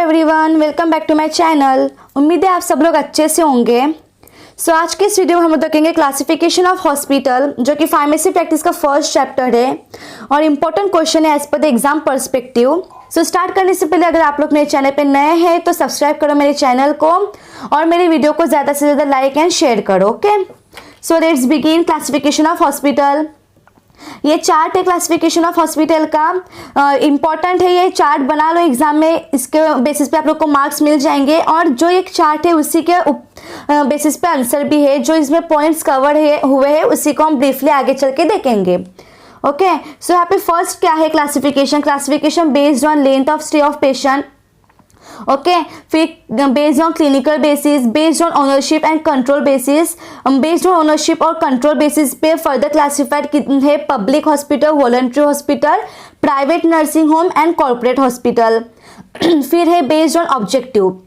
Everyone, welcome back to my channel. उम्मीद है आप सब लोग अच्छे से होंगे। आज के इस वीडियो में हम देखेंगे क्लासिफिकेशन ऑफ हॉस्पिटल, जो कि फार्मेसी प्रैक्टिस का फर्स्ट चैप्टर है और इम्पोर्टेंट क्वेश्चन है as per the exam perspective. Start करने से पहले अगर आप लोग मेरे चैनल पे नए हैं तो सब्सक्राइब करो मेरे चैनल को और मेरे वीडियो को ज़्यादा से ज़्यादा लाइक एंड शेयर करो। Okay, so let's begin. Classification of hospital, ये चार्ट है क्लासिफिकेशन ऑफ हॉस्पिटल का। इम्पॉर्टेंट है, ये चार्ट बना लो एग्जाम में, इसके बेसिस पे आप लोग को मार्क्स मिल जाएंगे। और जो एक चार्ट है उसी के बेसिस पे आंसर भी है, जो इसमें पॉइंट्स कवर हुए हैं उसी को हम ब्रीफली आगे चल के देखेंगे। ओके, सो यहाँ पे फर्स्ट क्या है classification based on length of stay of patient. Okay, फिर based on clinical basis, based on ownership and control basis. Based on ownership और कंट्रोल बेसिस पे फर्दर क्लासिफाइड है public hospital, voluntary hospital, private nursing home and corporate hospital. फिर है based on objective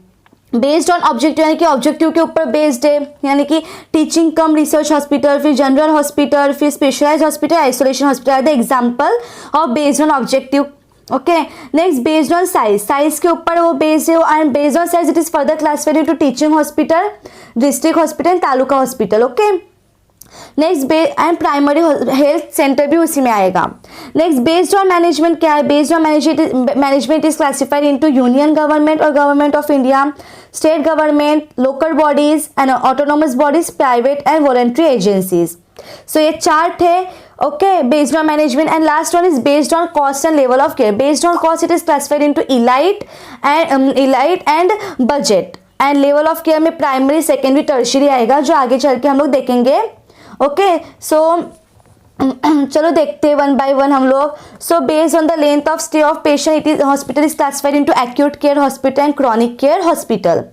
यानी कि objective के ऊपर based है, यानी कि टीचिंग कम रिसर्च हॉस्पिटल, फिर जनरल हॉस्पिटल, फिर specialised hospital, isolation hospital are the example of based on objective. Okay, next based on size के ऊपर वो बेस्ड है and based on size it is further classified into teaching hospital, district hospital, taluka hospital. Okay, next and primary health centre भी उसी में आएगा। Next based on management क्या है? Based on management is classified into union government और government of India, state government, local bodies and autonomous bodies, private and voluntary agencies. So ये chart है। Okay, based on management and last one is based on cost and level of care. Based on cost it is classified into elite and budget and level of care में primary, secondary, tertiary आएगा, जो आगे चल के हम लोग देखेंगे। Okay, सो चलो देखते हैं वन बाय वन हम लोग। सो based on the length of stay of patient it is hospital is classified into acute care hospital and chronic care hospital.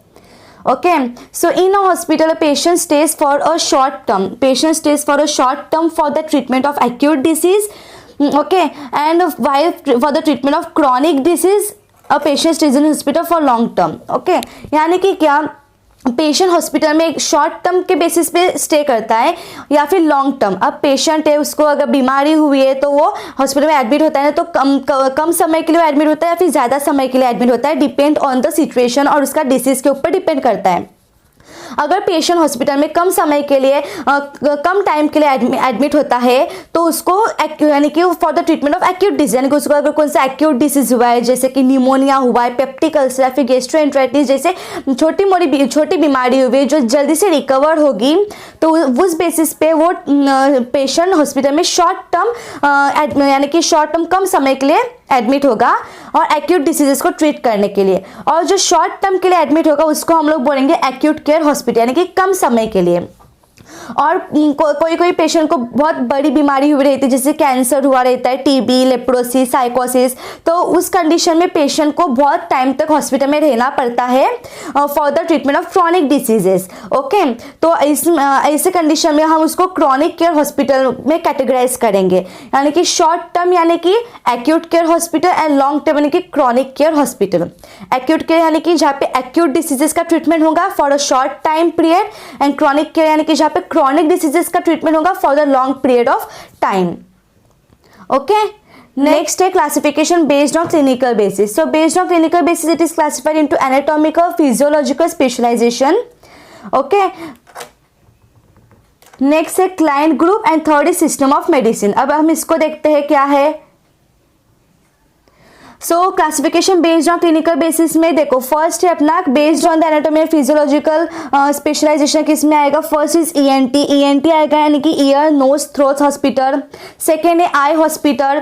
Okay, so in a hospital a patient stays for a short term for the treatment of acute disease. Okay, and while for the treatment of chronic disease a patient stays in hospital for long term. Okay, यानी कि क्या patient hospital में एक short term के basis पे stay करता है या फिर लॉन्ग टर्म। अब पेशेंट है, उसको अगर बीमारी हुई है तो वो हॉस्पिटल में एडमिट होता है, तो कम समय के लिए एडमिट होता है या फिर ज़्यादा समय के लिए एडमिट होता है, डिपेंड ऑन द सिचुएशन और उसका डिसीज के ऊपर डिपेंड करता है। अगर पेशेंट हॉस्पिटल में कम समय के लिए कम टाइम के लिए एडमिट होता है तो उसको यानी कि for the treatment of acute disease, यानी कि उसको अगर कौन सा एक्यूट डिसीज हुआ है जैसे कि निमोनिया हुआ है, पेप्टिक अल्सर या फिर गैस्ट्रोएंटेराइटिस जैसे छोटी बीमारी हुई है जो जल्दी से रिकवर होगी, तो उस बेसिस पे वो पेशेंट हॉस्पिटल में शॉर्ट टर्म कम समय के लिए एडमिट होगा और एक्यूट डिसीजेस को ट्रीट करने के लिए। और जो शॉर्ट टर्म के लिए एडमिट होगा उसको हम लोग बोलेंगे एक्यूट केयर हॉस्पिटल, यानी कि कम समय के लिए। और कोई पेशेंट को बहुत बड़ी बीमारी हुई रहती है, जैसे कैंसर हुआ रहता है, टीबी, लेप्रोसिस, साइकोसिस, तो उस कंडीशन में पेशेंट को बहुत टाइम तक हॉस्पिटल में रहना पड़ता है for the treatment of chronic diseases. Okay, तो ऐसे कंडीशन में हम उसको क्रॉनिक केयर हॉस्पिटल में कैटेगराइज करेंगे, यानी कि शॉर्ट टर्म यानी कि acute care hospital and long term यानी कि chronic care hospital. Acute care यानी कि जहाँ पे एक्यूट डिसीजेस का ट्रीटमेंट होगा for a short time period, and chronic care यानी कि जहाँ पे क्रॉनिक डिसीजेस का ट्रीटमेंट होगा for the long period of time. Okay, next है classification based on clinical basis. So based on clinical basis it is classified into anatomical, physiological specialisation. Okay, next है client group and third is system of medicine. अब हम इसको देखते हैं क्या है। So classification based on clinical basis में देखो, फर्स्ट है अपना based on the anatomy and physiological specialisation किस में आएगा? फर्स्ट इज ईएनटी आएगा, यानी कि ear nose throat hospital. Second है eye hospital,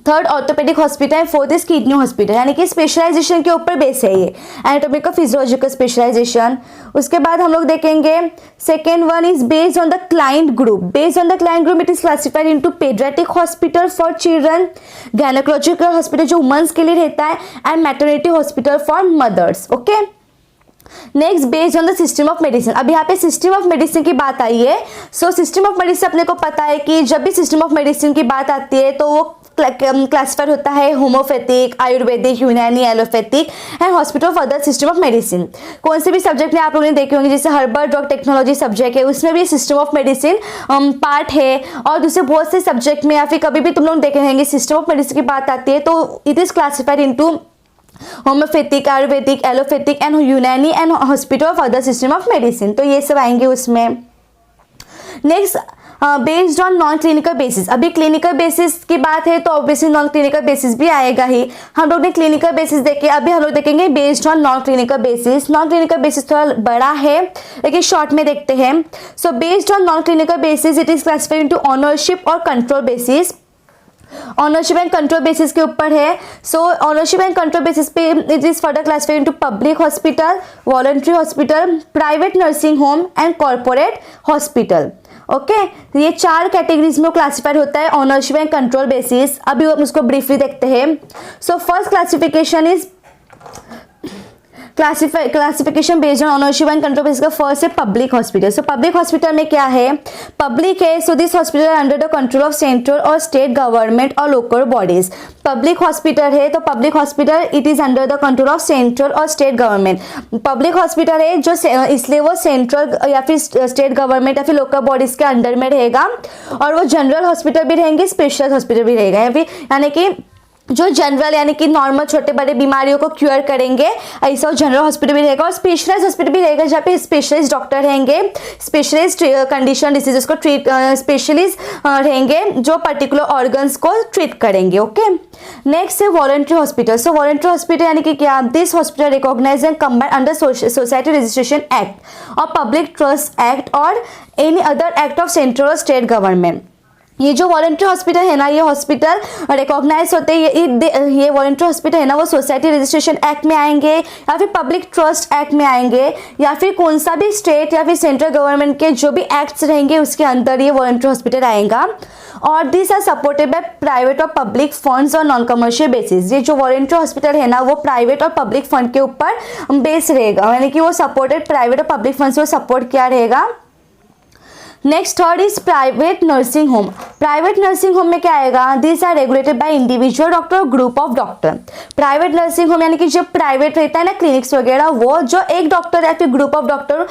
third orthopaedic hospital, fourth is kidney hospital, यानी कि स्पेशलाइजेशन के ऊपर बेस है ये एनाटॉमिकल फिजियोलॉजिकल स्पेशलाइजेशन। उसके बाद हम लोग देखेंगे second one is based on the client group. Based on the client group it is classified into paediatric hospital for children, gynaecological hospital जो वुमेन्स के लिए रहता है, and maternity hospital for mothers. Okay, next based on the system of medicine. अब यहाँ पे system of medicine की बात आई है। सो सिस्टम ऑफ मेडिसिन अपने को पता है कि जब भी सिस्टम ऑफ मेडिसिन की बात आती है तो वो क्लासिफाइड होता है होम्योपैथिक, आयुर्वेदिक, यूनानी, allopathic and hospital for the system of medicine. कौन से भी सब्जेक्ट में आप लोगों ने देखे होंगे, जैसे हर्बल ड्रग टेक्नोलॉजी सब्जेक्ट है उसमें भी सिस्टम ऑफ मेडिसिन पार्ट है, और दूसरे बहुत से सब्जेक्ट में या फिर कभी भी तुम लोग देखे होंगे सिस्टम ऑफ मेडिसिन की बात आती है तो it is classified into homeopathic, ayurvedic, allopathic and Unani and hospital of other system of medicine, तो ये सब आएंगे उसमें। Next based on non clinical basis, अभी क्लिनिकल बेसिस की बात है तो ऑब्वियसली नॉन क्लिनिकल बेसिस भी आएगा ही। हम लोग ने क्लिनिकल बेसिस देखे, अभी हम लोग देखेंगे based on non clinical basis. Non clinical basis थोड़ा बड़ा है लेकिन शॉर्ट में देखते हैं। So based on non clinical basis it is classified into ownership और control basis. Ownership and control basis के ऊपर है। So ownership and control basis पे it is further classified into public hospital, voluntary hospital, private nursing home and corporate hospital. Okay, ये 4 categories में classified होता है ownership and control basis. अभी हम उसको ब्रीफली देखते हैं। So first classification is classification based on ownership and control basis का फर्स्ट है public hospital. So public hospital में क्या है, पब्लिक है, so this hospital under the control of central और स्टेट गवर्नमेंट और लोकल बॉडीज। पब्लिक हॉस्पिटल है तो public hospital it is under the control of central और स्टेट गवर्नमेंट। पब्लिक हॉस्पिटल है जो इसलिए वो सेंट्रल या फिर स्टेट गवर्नमेंट या फिर लोकल बॉडीज के अंडर में रहेगा, और वो जनरल हॉस्पिटल भी रहेंगे, स्पेशल हॉस्पिटल भी रहेगा, या फिर यानी कि जो जनरल यानी कि नॉर्मल छोटे बड़े बीमारियों को क्योर करेंगे ऐसा जनरल हॉस्पिटल भी रहेगा, और स्पेशलाइज हॉस्पिटल भी रहेगा जहाँ पे स्पेशलाइज डॉक्टर रहेंगे, स्पेशलाइज कंडीशन डिसीजेस को ट्रीट, स्पेशलिस्ट रहेंगे जो पर्टिकुलर ऑर्गन्स को ट्रीट करेंगे। ओके, नेक्स्ट है voluntary hospital. So voluntary hospital यानी कि क्या, this hospital recognise and combined under society registration act और पब्लिक ट्रस्ट एक्ट और any other act of central और स्टेट गवर्नमेंट। ये जो वॉलंटरी हॉस्पिटल है ना, ये हॉस्पिटल रिकॉग्नाइज होते हैं, ये वॉलंटरी हॉस्पिटल है ना वो सोसाइटी रजिस्ट्रेशन एक्ट में आएंगे या फिर पब्लिक ट्रस्ट एक्ट में आएंगे या फिर कौन सा भी स्टेट या फिर सेंट्रल गवर्नमेंट के जो भी एक्ट्स रहेंगे उसके अंदर ये वॉलंटरी हॉस्पिटल आएगा। और this are supported by private और पब्लिक फंड्स और नॉन कमर्शियल बेसिस। ये जो वॉलंटरी हॉस्पिटल है ना वो प्राइवेट और पब्लिक फंड के ऊपर बेस रहेगा, यानी कि वो सपोर्टेड प्राइवेट और पब्लिक फंड से वो सपोर्ट किया रहेगा। Next third is private nursing home. Private nursing home में क्या आएगा, this are regulated by individual doctor और group of doctor. Private nursing home यानी कि जो प्राइवेट रहता है ना क्लिनिक्स वगैरह, वो जो एक डॉक्टर या फिर ग्रुप ऑफ डॉक्टर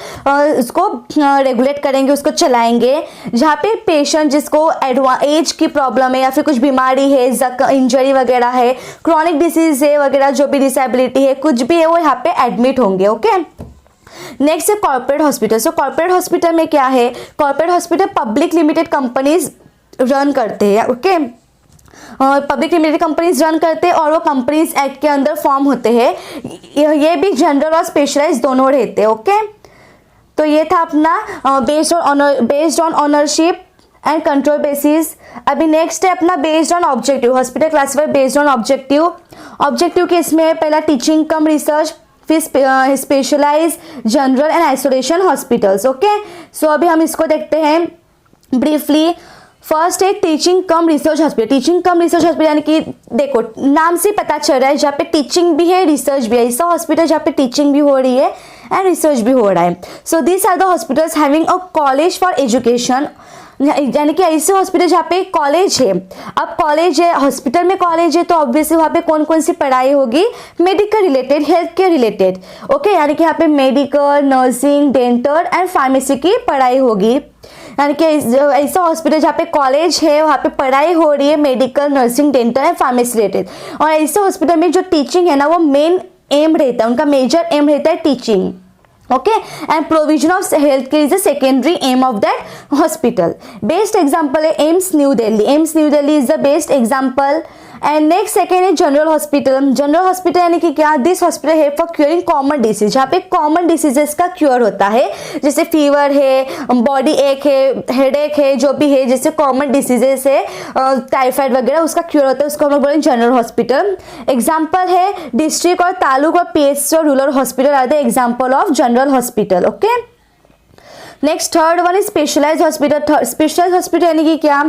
उसको रेगुलेट करेंगे, उसको चलाएंगे, जहाँ पे पेशेंट जिसको एज की प्रॉब्लम है या फिर कुछ बीमारी है, इंजरी वगैरह है, क्रॉनिक डिसीज है वगैरह, जो भी डिसेबिलिटी है कुछ भी है वो यहाँ पे एडमिट होंगे। ओके, नेक्स्ट है कॉर्पोरेट हॉस्पिटल। सो कॉर्पोरेट हॉस्पिटल में क्या है, corporate hospital public limited companies run करते हैं। Okay, public limited companies run करते हैं और वो कंपनीज एक्ट के अंदर फॉर्म होते हैं। ये भी जनरल और स्पेशलाइज दोनों रहते हैं। ओके, तो ये था अपना based on ownership and control basis. अभी नेक्स्ट है अपना based on objective. Hospital classified based on objective. Objective के इसमें पहला टीचिंग कम रिसर्च, फिर specialise, general and isolation hospitals. Okay, so अभी हम इसको देखते हैं ब्रीफली। फर्स्ट है teaching cum research hospital. Teaching cum research hospital यानी कि देखो नाम से पता चल रहा है जहाँ पे टीचिंग भी है रिसर्च भी है, ऐसा हॉस्पिटल जहाँ पे टीचिंग भी हो रही है एंड रिसर्च भी हो रहा है। So this are the hospitals having a college for education, यानी कि ऐसे हॉस्पिटल जहाँ पे कॉलेज है। अब कॉलेज है, हॉस्पिटल में कॉलेज है तो ऑब्वियसली वहाँ पे कौन कौन सी पढ़ाई होगी, medical related, health care related. Okay, यानी कि यहाँ पे medical, nursing, dental and pharmacy की पढ़ाई होगी। यानी कि ऐसा हॉस्पिटल जहाँ पे कॉलेज है वहाँ पे पढ़ाई हो रही है medical, nursing, dental and pharmacy related. और ऐसे हॉस्पिटल में जो टीचिंग है ना वो मेन एम रहता है, उनका मेजर एम रहता है teaching. Okay, and provision of healthcare is the secondary aim of that hospital. Best example है AIIMS new Delhi. AIIMS new Delhi is the best example. And next second है जनरल हॉस्पिटल। जनरल हॉस्पिटल यानी कि क्या, this hospital है for curing common disease, जहाँ पे common diseases का cure होता है, जैसे फीवर है, बॉडी एक है, हेडेक है, जो भी है जैसे कॉमन डिसीजेस है, टाइफाइड वगैरह, उसका क्योर होता है, उसको हम लोग बोलेंगे जनरल हॉस्पिटल। एग्जाम्पल है डिस्ट्रिक्ट और तालुक और पीएचसी और rural hospital are the example of general hospital. Okay, next third one is specialise hospital. Specialise hospital यानी कि क्या,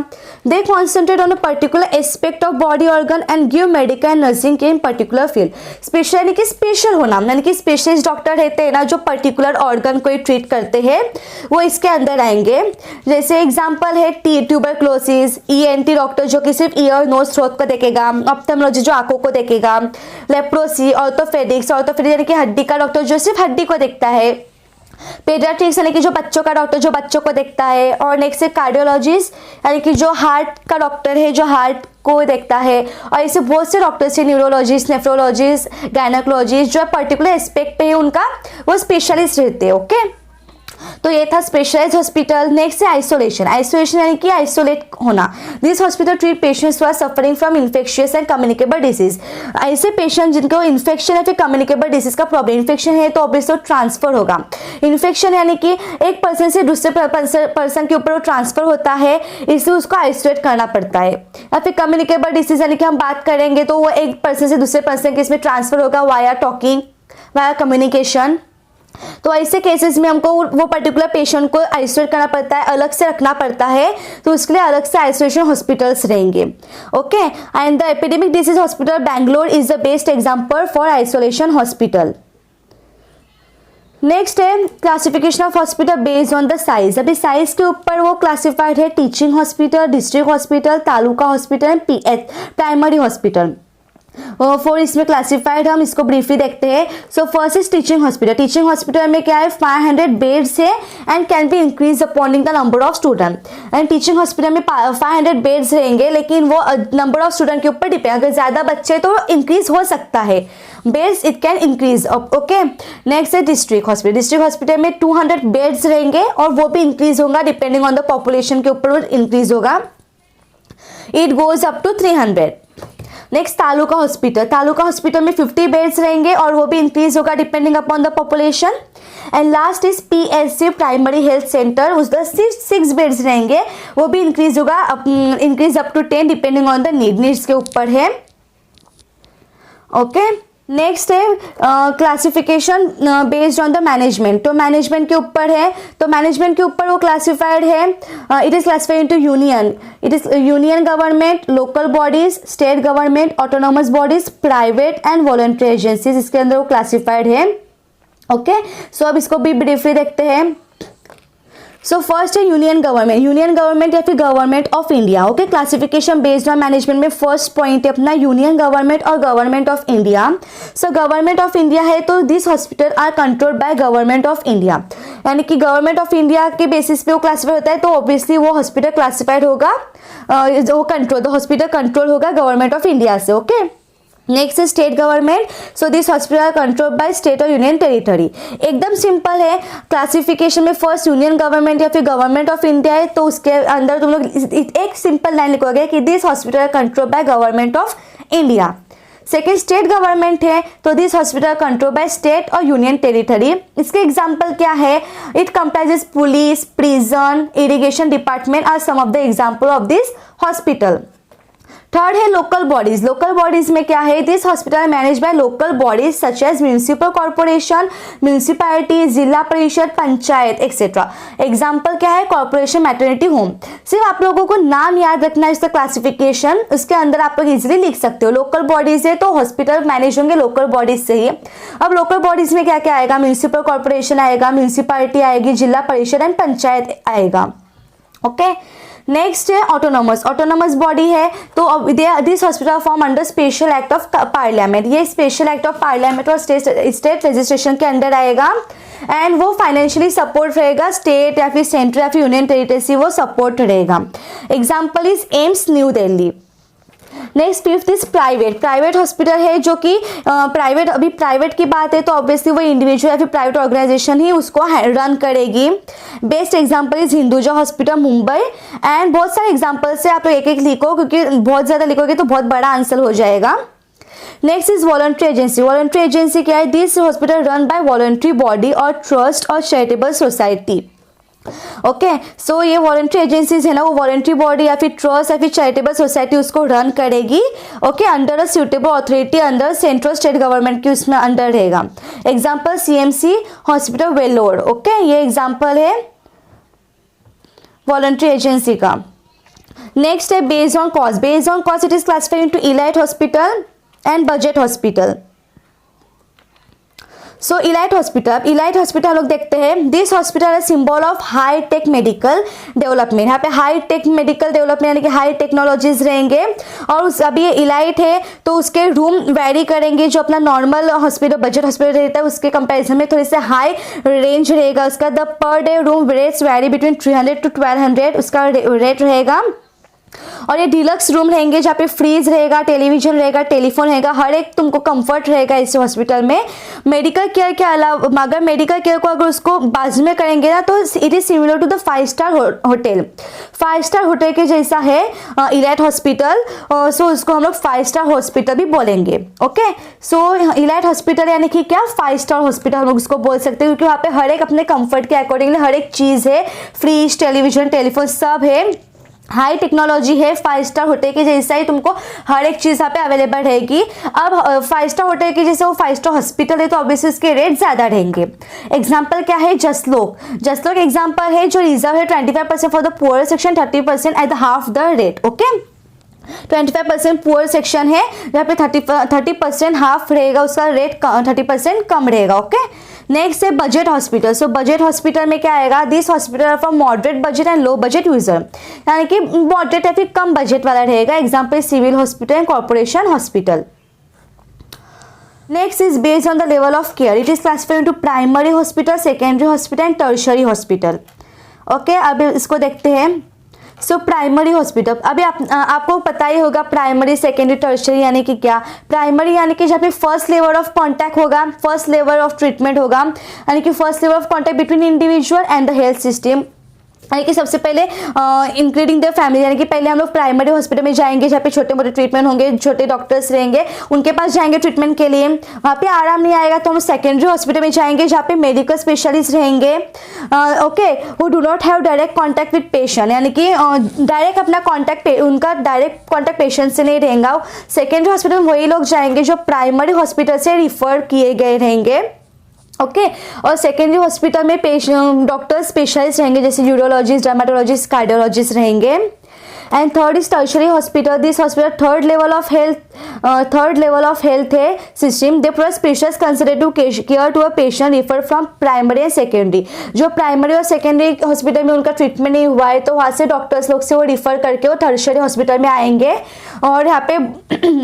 they concentrate on a particular aspect of body organ and give medical and nursing care in particular field. Special यानी कि special होना, यानी कि specialist doctor रहते हैं ना जो पर्टिकुलर ऑर्गन को ट्रीट करते हैं वो इसके अंदर आएंगे। जैसे एग्जाम्पल है ट्यूबरक्लोसिस, ईएनटी डॉक्टर जो कि सिर्फ ईयर नोज थ्रोट को देखेगा, ऑप्थेमोलॉजी जो आंखों को देखेगा, लेप्रोसी, ऑर्थोपेडिक्स यानी कि हड्डी का डॉक्टर जो सिर्फ हड्डी को देखता है, पेडियाट्रिक्स यानी कि जो बच्चों का डॉक्टर जो बच्चों को देखता है, और नेक्स्ट है कार्डियोलॉजिस्ट यानी कि जो हार्ट का डॉक्टर है जो हार्ट को देखता है, और ऐसे बहुत से डॉक्टर्स है, न्यूरोलॉजिस्ट, नेफ्रोलॉजिस्ट, गायनेकोलॉजिस्ट, जो पर्टिकुलर एस्पेक्ट पे है उनका वो स्पेशलिस्ट रहते हैं। ओके, तो ये था स्पेशलाइज्ड हॉस्पिटल। नेक्स्ट है आइसोलेशन। आइसोलेशन यानी कि आइसोलेट होना। This hospital treat patients who are suffering from infectious and communicable disease. ऐसे पेशेंट जिनको इन्फेक्शन या फिर कम्युनिकेबल डिसीज का प्रॉब्लम, इन्फेक्शन है तो ऑब्वियसली ट्रांसफर होगा। इन्फेक्शन यानी कि एक पर्सन से दूसरे पर्सन के ऊपर वो ट्रांसफर होता है, इसलिए उसको आइसोलेट करना पड़ता है। या फिर कम्युनिकेबल डिसीज यानी कि हम बात करेंगे तो वो एक पर्सन से दूसरे पर्सन के इसमें ट्रांसफर होगा वाया टॉकिंग, वाया कम्युनिकेशन। तो ऐसे केसेस में हमको वो पर्टिकुलर पेशेंट को आइसोलेट करना पड़ता है, अलग से रखना पड़ता है, तो उसके लिए अलग से आइसोलेशन हॉस्पिटल्स रहेंगे। Okay, and the epidemic disease hospital Bangalore is the best example for isolation hospital. Next है classification of hospital based on the size. अभी साइज के ऊपर वो क्लासिफाइड है teaching hospital, district hospital, taluka hospital and PH primary hospital. Four इसमें classified, हम इसको briefly देखते हैं। So first is teaching hospital. Teaching hospital में क्या है 500 बेड्स है and can be increase according the number of student. And teaching hospital में 500 बेड्स रहेंगे, लेकिन वो नंबर ऑफ स्टूडेंट के ऊपर डिपेंड, अगर ज्यादा बच्चे तो इंक्रीज हो सकता है, beds it can increase. Okay, next है डिस्ट्रिक्ट हॉस्पिटल। डिस्ट्रिक्ट हॉस्पिटल में 200 बेड्स रहेंगे और वो भी इंक्रीज होगा डिपेंडिंग ऑन द पॉपुलेशन के ऊपर वो इंक्रीज होगा, it goes up to 300। Next taluka hospital. Taluka hospital में 50 बेड्स रहेंगे और वो भी इंक्रीज होगा depending upon the population. And last is PHC primary health centre, उसका 6 बेड्स रहेंगे, वो भी इंक्रीज होगा, increase up to 10 depending on the needs के ऊपर है। ओके, नेक्स्ट है classification based on the management. तो मैनेजमेंट के ऊपर है, तो मैनेजमेंट के ऊपर वो क्लासिफाइड है, it is classified into union, it is union government, local bodies, state government, autonomous bodies, private and voluntary agencies, इसके अंदर वो क्लासिफाइड है। ओके, सो अब इसको भी ब्रीफली देखते हैं। सो फर्स्ट है यूनियन गवर्नमेंट। यूनियन गवर्नमेंट या फिर government of India. Okay, classification based on management में फर्स्ट पॉइंट है अपना यूनियन गवर्नमेंट और government of India. So government of India है तो this hospital are controlled by government of India, यानी कि गवर्नमेंट ऑफ इंडिया के बेसिस पे वो क्लासिफाई होता है, तो ऑब्वियसली वो हॉस्पिटल क्लासिफाइड होगा, वो कंट्रोल द हॉस्पिटल कंट्रोल होगा गवर्नमेंट ऑफ इंडिया से। ओके, नेक्स्ट है state government. So this hospital control by state और यूनियन टेरिटरी। एकदम सिंपल है क्लासिफिकेशन में, फर्स्ट यूनियन गवर्नमेंट या फिर गवर्नमेंट ऑफ इंडिया है तो उसके अंदर तुम लोग एक सिंपल लाइन लिखोगे कि this hospital control by government of India. Second state government है तो this hospital control by state और यूनियन टेरिटरी। इसके एग्जाम्पल क्या है, it comprises police, prison, irrigation department are some of the example of this hospital. Third है local bodies. Local bodies में क्या है, this hospital manage by local bodies such as municipal corporation, municipality, Zila Parishad, panchayat etcetera. Example क्या है, corporation, maternity home. सिर्फ आप लोगों को नाम याद रखना है, इसका क्लासिफिकेशन उसके अंदर आप लोग इजिली लिख सकते हो। लोकल बॉडीज है तो हॉस्पिटल मैनेज होंगे लोकल बॉडीज से ही। अब लोकल बॉडीज में क्या क्या आएगा, म्यूनिसिपल कॉर्पोरेशन आएगा, म्यूनिसिपैलिटी आएगी, जिला परिषद एंड पंचायत आएगा। ओके, नेक्स्ट है ऑटोनोमस। ऑटोनोमस बॉडी है तो this hospital form under special act of parliament. ये स्पेशल एक्ट ऑफ पार्लियामेंट और स्टेट रजिस्ट्रेशन के अंडर आएगा एंड वो फाइनेंशियली सपोर्ट रहेगा, स्टेट या फिर सेंट्रल या फिर यूनियन टेरिटरी से वो सपोर्ट रहेगा। Example is AIIMS new Delhi. Next fifth is private. Private hospital है जो कि प्राइवेट, अभी प्राइवेट की बात है तो ऑब्वियसली वो इंडिविजुअल या फिर प्राइवेट ऑर्गेनाइजेशन ही उसको रन करेगी। Best example is Hinduja hospital Mumbai and बहुत सारे एग्जांपल्स है, आप लोग एक एक लिखो क्योंकि बहुत ज़्यादा लिखोगे तो बहुत बड़ा आंसर हो जाएगा। Next is voluntary agency. Voluntary agency क्या है, this hospital run by voluntary body और ट्रस्ट और चैरिटेबल सोसाइटी। ओके, सो ये वॉलंटरी एजेंसीज है ना, वो वॉलंटरी बॉडी या फिर ट्रस्ट या फिर चैरिटेबल सोसाइटी उसको रन करेगी। Okay, under a suitable authority, under central state government की उसमें अंडर रहेगा। Example CMC hospital Vellore. Okay, ये एग्जाम्पल है वॉलंटरी एजेंसी का। नेक्स्ट है based on cost. Based on cost it is classified into elite hospital and budget hospital. So elite hospital हम लोग देखते हैं, दिस हॉस्पिटल है symbol of high tech medical development. यहाँ पे हाई टेक मेडिकल डेवलपमेंट यानी कि हाई टेक्नोलॉजीज रहेंगे। और अभी ये इलाइट है तो उसके रूम वेरी करेंगे, जो अपना नॉर्मल हॉस्पिटल बजट हॉस्पिटल रहता है उसके कंपैरिजन में थोड़ी से हाई रेंज रहेगा उसका। The per day room rates vary between 300 to 1200 उसका रेट रहेगा। और ये डिलक्स रूम रहेंगे जहाँ पे फ्रीज रहेगा, टेलीविजन रहेगा, टेलीफोन रहेगा, हर एक तुमको कंफर्ट रहेगा इस हॉस्पिटल में। मेडिकल केयर के अलावा अगर मेडिकल केयर को अगर उसको बाजू में करेंगे ना तो it is similar to the 5-star hotel. 5-star hotel के जैसा है इलाइट हॉस्पिटल। सो उसको हम लोग 5-star हॉस्पिटल भी बोलेंगे। ओके, सो इलाइट हॉस्पिटल यानी कि क्या 5-star हॉस्पिटल हम लोग उसको बोल सकते हैं, क्योंकि वहाँ पे हर एक अपने कंफर्ट के अकॉर्डिंगली हर एक चीज़ है, फ्रीज, टेलीविजन, टेलीफोन सब है, हाई टेक्नोलॉजी है। 5-star होटल के जैसा ही तुमको हर एक चीज़ यहाँ पे अवेलेबल रहेगी। अब 5-star होटल के जैसे वो 5-star हॉस्पिटल है तो ऑब्वियसली उसके रेट ज़्यादा रहेंगे। एग्जाम्पल क्या है, जसलोक एग्जाम्पल है जो रिजर्व है 25% for the poor section, 30% at the half the rate. Okay, 25% poor section है जहाँ पे 30% हाफ रहेगा, उसका रेट 30% कम रहेगा। ओके, नेक्स्ट है budget hospital. So budget hospital में क्या आएगा, this hospital for moderate budget and low budget user, यानी कि मॉडरेट या फिर कम बजट वाला रहेगा। Example civil hospital and corporation hospital. Next is based on the level of care, it is classified into primary hospital, secondary hospital and tertiary hospital. Okay, अब इसको देखते हैं। सो प्राइमरी हॉस्पिटल, अभी आपको पता ही होगा प्राइमरी, सेकेंडरी, टर्शरी यानी कि क्या। प्राइमरी यानी कि जहाँ पे फर्स्ट लेवल ऑफ कॉन्टैक्ट होगा, फर्स्ट लेवल ऑफ ट्रीटमेंट होगा, यानी कि first level of contact between individual and the health system, यानी कि सबसे पहले इंक्लूडिंग द फैमिली, यानी कि पहले हम लोग प्राइमरी हॉस्पिटल में जाएंगे जहाँ पे छोटे मोटे ट्रीटमेंट होंगे, छोटे डॉक्टर्स रहेंगे, उनके पास जाएंगे ट्रीटमेंट के लिए। वहाँ पे आराम नहीं आएगा तो हम सेकेंडरी हॉस्पिटल में जाएंगे जहाँ पे मेडिकल स्पेशलिस्ट रहेंगे। ओके, वो do not have direct contact with patient, यानी कि डायरेक्ट अपना कॉन्टैक्ट उनका डायरेक्ट कॉन्टैक्ट पेशेंट से नहीं रहेगा। सेकेंडरी हॉस्पिटल में वही लोग जाएंगे जो प्राइमरी हॉस्पिटल से रिफर किए गए रहेंगे। ओके, और सेकेंडरी हॉस्पिटल में डॉक्टर स्पेशलिस्ट रहेंगे जैसे यूरोलॉजिस्ट, डर्मेटोलॉजिस्ट, कार्डियोलॉजिस्ट रहेंगे। And third is tertiary hospital, this hospital third level of health है system, they provide special consultative care to a patient refer from primary and secondary. जो primary और secondary hospital में उनका treatment नहीं हुआ है तो वहाँ से डॉक्टर्स लोग से वो रिफर करके वो टर्शरी हॉस्पिटल में आएंगे। और यहाँ पे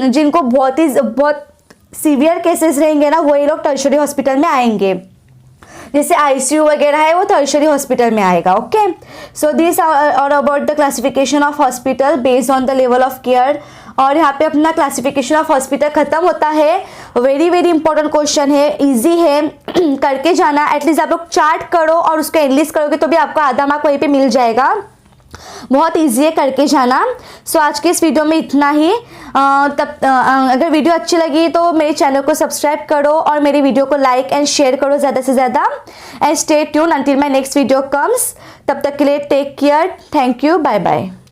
जिनको बहुत सीवियर केसेस रहेंगे ना वही लोग टर्शरी हॉस्पिटल में आएंगे, जैसे आईसीयू वगैरह है वो टर्शरी हॉस्पिटल में आएगा। ओके, सो दिस और about the classification of hospital based on the level of care. और यहाँ पे अपना क्लासिफिकेशन ऑफ हॉस्पिटल खत्म होता है। वेरी वेरी इंपॉर्टेंट क्वेश्चन है, इजी है, करके जाना। एटलीस्ट आप लोग चार्ट करो और उसको एनालिसिस करोगे तो भी आपको आधा मार्क वहीं पे मिल जाएगा। बहुत ईजी है, करके जाना। सो आज के इस वीडियो में इतना ही। अगर वीडियो अच्छी लगी तो मेरे चैनल को सब्सक्राइब करो और मेरी वीडियो को लाइक एंड शेयर करो ज़्यादा से ज़्यादा। And stay tuned until my next video comes. तब तक के लिए take care, thank you, bye bye.